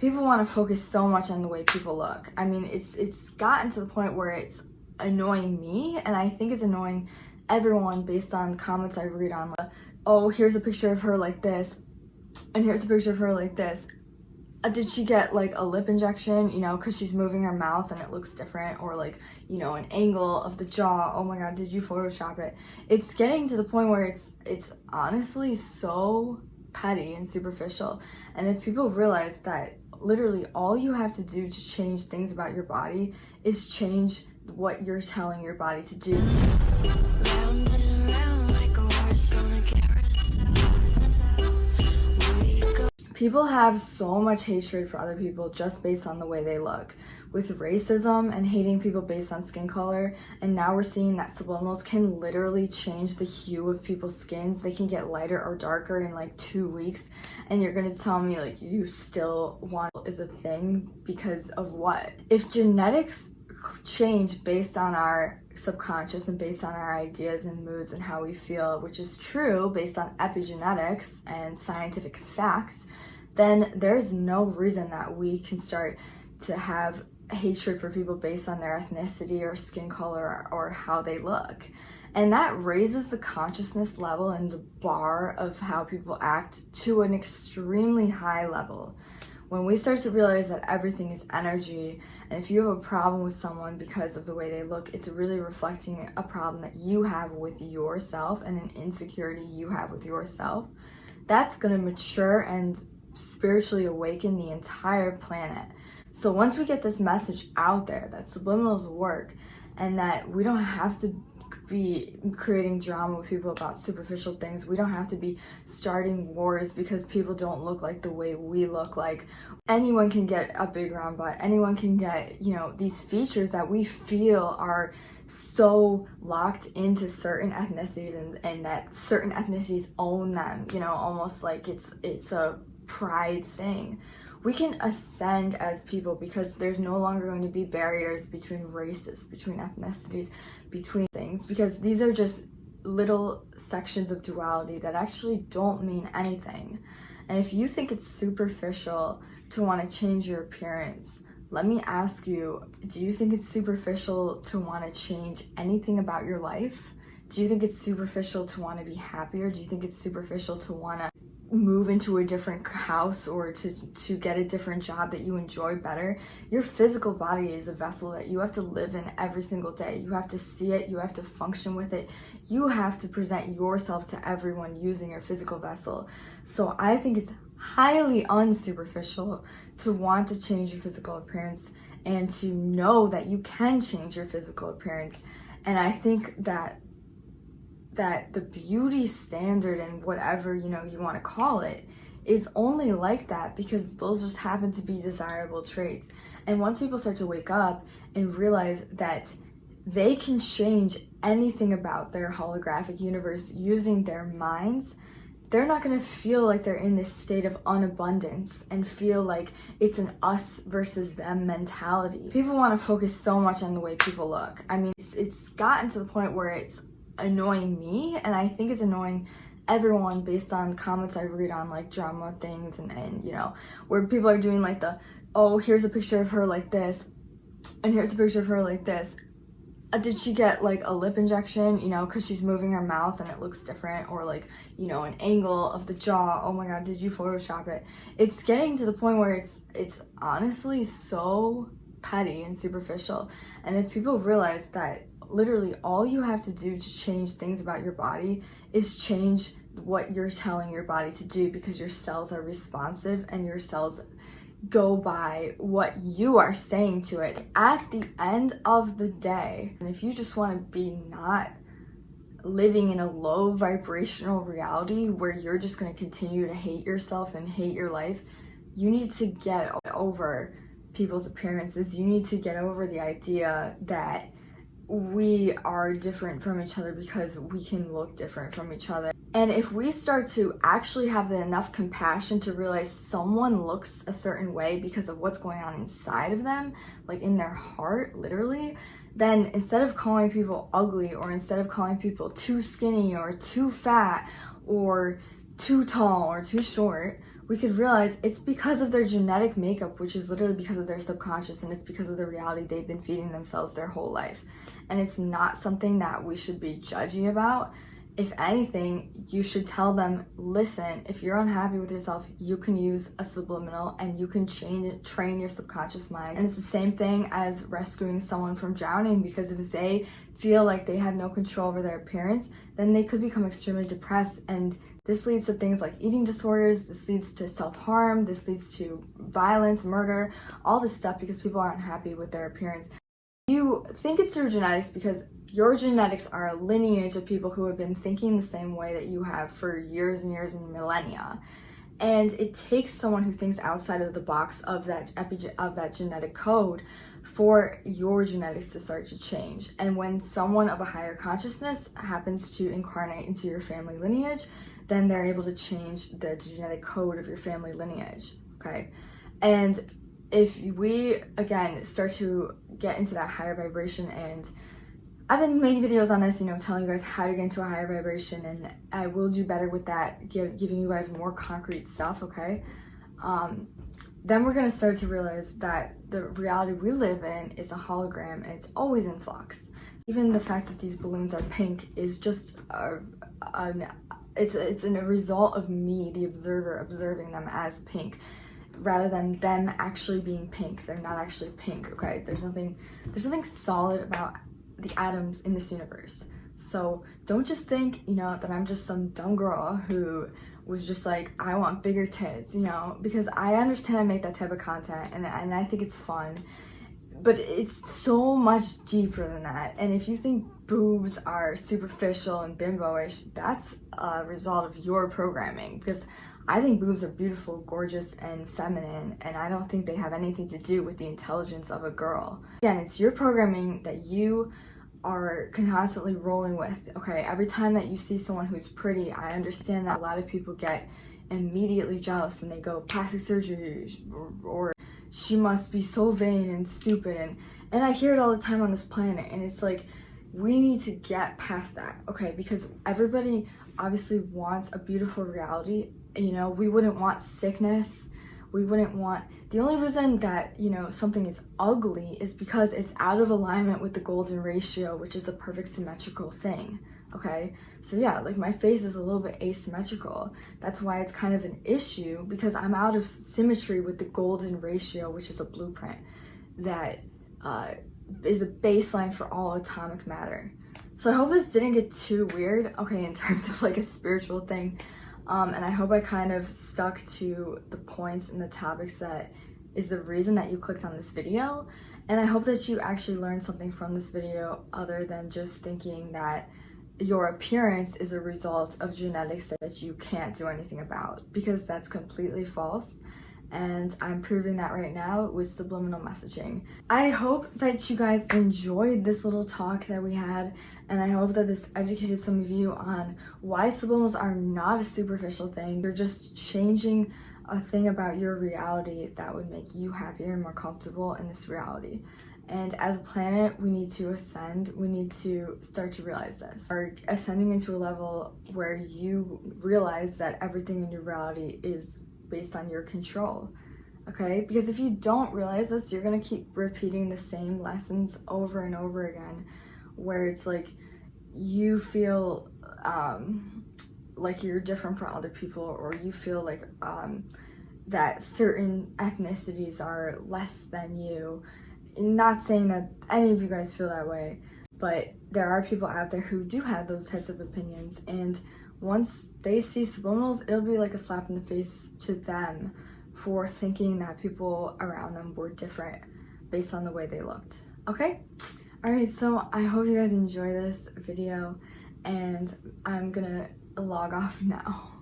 People want to focus so much on the way people look. I mean, it's gotten to the point where it's annoying me, and I think it's annoying everyone based on comments I read on, like, oh, here's a picture of her like this, and here's a picture of her like this. Did she get like a lip injection, you know, because she's moving her mouth and it looks different, or like, you know, an angle of the jaw. Oh my god, did you Photoshop it? It's getting to the point where it's honestly so petty and superficial. And if people realize that literally all you have to do to change things about your body is change what you're telling your body to do. Round and round like a horse on a carousel. We go. People have so much hatred for other people just based on the way they look. With racism and hating people based on skin color, and now we're seeing that subliminals can literally change the hue of people's skins. They can get lighter or darker in like 2 weeks, and you're gonna tell me like you still want is a thing because of what? If genetics change based on our subconscious and based on our ideas and moods and how we feel, which is true based on epigenetics and scientific facts, then there's no reason that we can start to have hatred for people based on their ethnicity or skin color or how they look. And that raises the consciousness level and the bar of how people act to an extremely high level. When we start to realize that everything is energy, and if you have a problem with someone because of the way they look, it's really reflecting a problem that you have with yourself and an insecurity you have with yourself, that's going to mature and spiritually awaken the entire planet. So once we get this message out there that subliminals work and that we don't have to be creating drama with people about superficial things, we don't have to be starting wars because people don't look like the way we look like. Anyone can get a big round butt, anyone can get, you know, these features that we feel are so locked into certain ethnicities, and that certain ethnicities own them, you know, almost like it's a pride thing. We can ascend as people because there's no longer going to be barriers between races, between ethnicities, between things, because these are just little sections of duality that actually don't mean anything. And if you think it's superficial to want to change your appearance, let me ask you, do you think it's superficial to want to change anything about your life? Do you think it's superficial to want to be happier? Do you think it's superficial to want to move into a different house or to get a different job that you enjoy better? Your physical body is a vessel that you have to live in every single day. You have to see it, you have to function with it, you have to present yourself to everyone using your physical vessel. So I think it's highly unsuperficial to want to change your physical appearance and to know that you can change your physical appearance. And I think that the beauty standard and whatever, you know, you want to call it, is only like that because those just happen to be desirable traits. And once people start to wake up and realize that they can change anything about their holographic universe using their minds, they're not going to feel like they're in this state of unabundance and feel like it's an us versus them mentality. People want to focus so much on the way people look. I mean, it's gotten to the point where it's annoying me, and I think it's annoying everyone based on comments I read on like drama things and you know, where people are doing like the, oh, here's a picture of her like this, and here's a picture of her like this. Did she get like a lip injection, you know, because she's moving her mouth and it looks different, or like, you know, an angle of the jaw. Oh my god, did you Photoshop it? It's getting to the point where it's honestly so petty and superficial. And if people realize that literally all you have to do to change things about your body is change what you're telling your body to do, because your cells are responsive and your cells go by what you are saying to it. At the end of the day, and if you just want to be not living in a low vibrational reality where you're just going to continue to hate yourself and hate your life, you need to get over people's appearances. You need to get over the idea that we are different from each other because we can look different from each other. And if we start to actually have enough compassion to realize someone looks a certain way because of what's going on inside of them, like in their heart, literally, then instead of calling people ugly, or instead of calling people too skinny or too fat or too tall or too short, we could realize it's because of their genetic makeup, which is literally because of their subconscious, and it's because of the reality they've been feeding themselves their whole life. And it's not something that we should be judgy about. If anything, you should tell them, listen, if you're unhappy with yourself, you can use a subliminal and you can train your subconscious mind. And it's the same thing as rescuing someone from drowning, because if they feel like they have no control over their appearance, then they could become extremely depressed. And this leads to things like eating disorders, this leads to self-harm, this leads to violence, murder, all this stuff because people aren't happy with their appearance. You think it's through genetics because your genetics are a lineage of people who have been thinking the same way that you have for years and years and millennia. And it takes someone who thinks outside of the box of that genetic code for your genetics to start to change. And when someone of a higher consciousness happens to incarnate into your family lineage, then they're able to change the genetic code of your family lineage, okay? And if we, again, start to get into that higher vibration, and I've been making videos on this, telling you guys how to get into a higher vibration, and I will do better with that, giving you guys more concrete stuff, okay? Then we're gonna start to realize that the reality we live in is a hologram, and it's always in flux. Even the fact that these balloons are pink is just it's a result of me, the observer, observing them as pink, rather than them actually being pink. They're not actually pink, okay? There's nothing solid about the atoms in this universe. So don't just think, that I'm just some dumb girl who was just like, I want bigger tits, because I understand I make that type of content and I think it's fun, but it's so much deeper than that. And if you think boobs are superficial and bimbo-ish, that's a result of your programming, because I think boobs are beautiful, gorgeous, and feminine, and I don't think they have anything to do with the intelligence of a girl. Again, it's your programming that you are constantly rolling with, okay? Every time that you see someone who's pretty, I understand that a lot of people get immediately jealous and they go, plastic surgery, or she must be so vain and stupid, and I hear it all the time on this planet, and it's like, we need to get past that, okay? Because everybody obviously wants a beautiful reality. We wouldn't want sickness. We wouldn't want, the only reason that, something is ugly is because it's out of alignment with the golden ratio, which is a perfect symmetrical thing, okay? So yeah, like my face is a little bit asymmetrical. That's why it's kind of an issue, because I'm out of symmetry with the golden ratio, which is a blueprint that is a baseline for all atomic matter. So I hope this didn't get too weird, okay, in terms of like a spiritual thing. And I hope I kind of stuck to the points and the topics that is the reason that you clicked on this video. And I hope that you actually learned something from this video other than just thinking that your appearance is a result of genetics that you can't do anything about, because that's completely false. And I'm proving that right now with subliminal messaging. I hope that you guys enjoyed this little talk that we had, and I hope that this educated some of you on why subliminals are not a superficial thing. You're just changing a thing about your reality that would make you happier and more comfortable in this reality. And as a planet, we need to ascend. We need to start to realize this. Or ascending into a level where you realize that everything in your reality is based on your control, okay? Because if you don't realize this, you're gonna keep repeating the same lessons over and over again, where it's like you feel like you're different from other people, or you feel like that certain ethnicities are less than you. Not saying that any of you guys feel that way, but there are people out there who do have those types of opinions, and once they see subliminals, it'll be like a slap in the face to them for thinking that people around them were different based on the way they looked, okay? All right, so I hope you guys enjoy this video, and I'm gonna log off now.